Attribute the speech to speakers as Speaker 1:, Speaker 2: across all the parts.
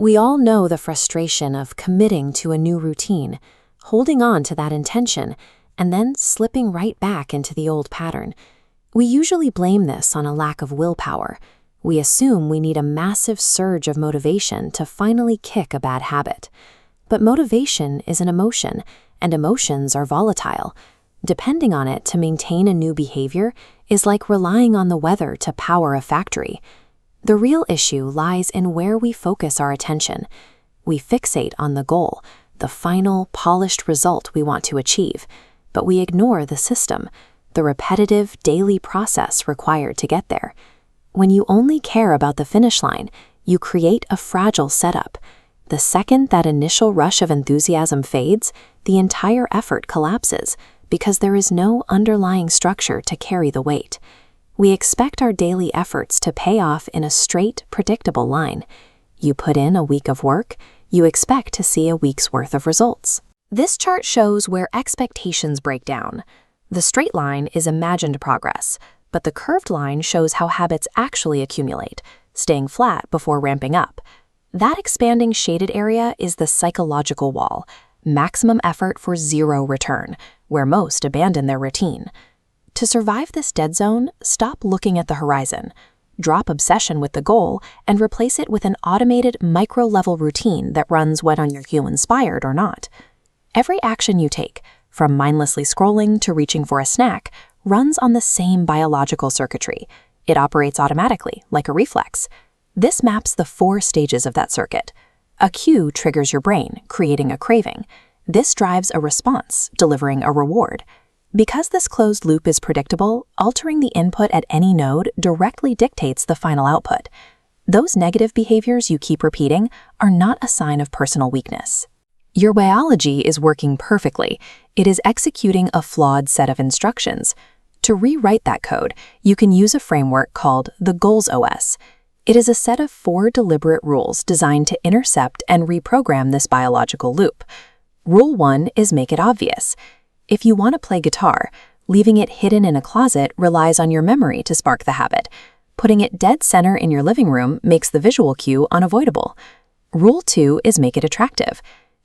Speaker 1: We all know the frustration of committing to a new routine, holding on to that intention, and then slipping right back into the old pattern. We usually blame this on a lack of willpower. We assume we need a massive surge of motivation to finally kick a bad habit. But motivation is an emotion, and emotions are volatile. Depending on it to maintain a new behavior is like relying on the weather to power a factory. The real issue lies in where we focus our attention. We fixate on the goal, the final, polished result we want to achieve, but we ignore the system, the repetitive, daily process required to get there. When you only care about the finish line, you create a fragile setup. The second that initial rush of enthusiasm fades, the entire effort collapses because there is no underlying structure to carry the weight. We expect our daily efforts to pay off in a straight, predictable line. You put in a week of work, you expect to see a week's worth of results. This chart shows where expectations break down. The straight line is imagined progress, but the curved line shows how habits actually accumulate, staying flat before ramping up. That expanding shaded area is the psychological wall, maximum effort for zero return, where most abandon their routine. To survive this dead zone, stop looking at the horizon. Drop obsession with the goal and replace it with an automated micro-level routine that runs whether you feel inspired or not. Every action you take, from mindlessly scrolling to reaching for a snack, runs on the same biological circuitry. It operates automatically, like a reflex. This maps the 4 stages of that circuit. A cue triggers your brain, creating a craving. This drives a response, delivering a reward. Because this closed loop is predictable, altering the input at any node directly dictates the final output. Those negative behaviors you keep repeating are not a sign of personal weakness. Your biology is working perfectly. It is executing a flawed set of instructions. To rewrite that code, you can use a framework called the Goals OS. It is a set of 4 deliberate rules designed to intercept and reprogram this biological loop. Rule 1 is make it obvious. If you want to play guitar, leaving it hidden in a closet relies on your memory to spark the habit. Putting it dead center in your living room makes the visual cue unavoidable. Rule 2 is make it attractive.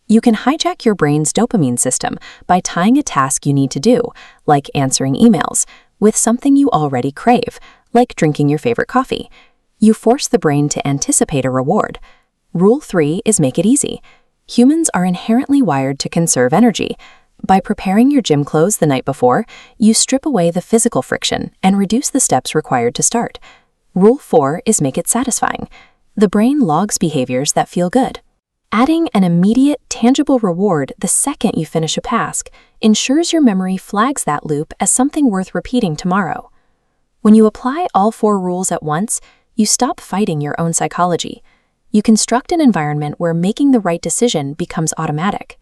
Speaker 1: You can hijack your brain's dopamine system by tying a task you need to do, like answering emails, with something you already crave, like drinking your favorite coffee. You force the brain to anticipate a reward. Rule 3 is make it easy. Humans are inherently wired to conserve energy. By preparing your gym clothes the night before, you strip away the physical friction and reduce the steps required to start. Rule 4 is make it satisfying. The brain logs behaviors that feel good. Adding an immediate, tangible reward the second you finish a task ensures your memory flags that loop as something worth repeating tomorrow. When you apply all 4 rules at once, you stop fighting your own psychology. You construct an environment where making the right decision becomes automatic.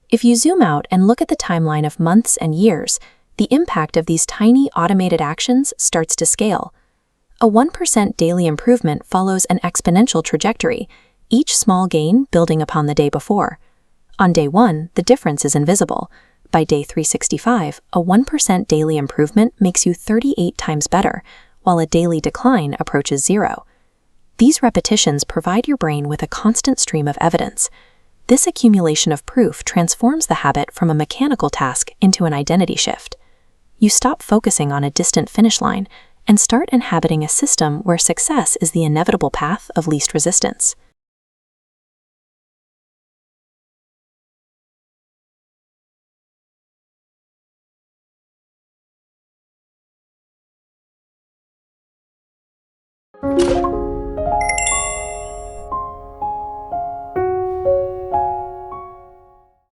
Speaker 1: If you zoom out and look at the timeline of months and years, the impact of these tiny automated actions starts to scale. A 1% daily improvement follows an exponential trajectory, each small gain building upon the day before. On day 1, the difference is invisible. By day 365, a 1% daily improvement makes you 38 times better, while a daily decline approaches 0. These repetitions provide your brain with a constant stream of evidence. This accumulation of proof transforms the habit from a mechanical task into an identity shift. You stop focusing on a distant finish line and start inhabiting a system where success is the inevitable path of least resistance.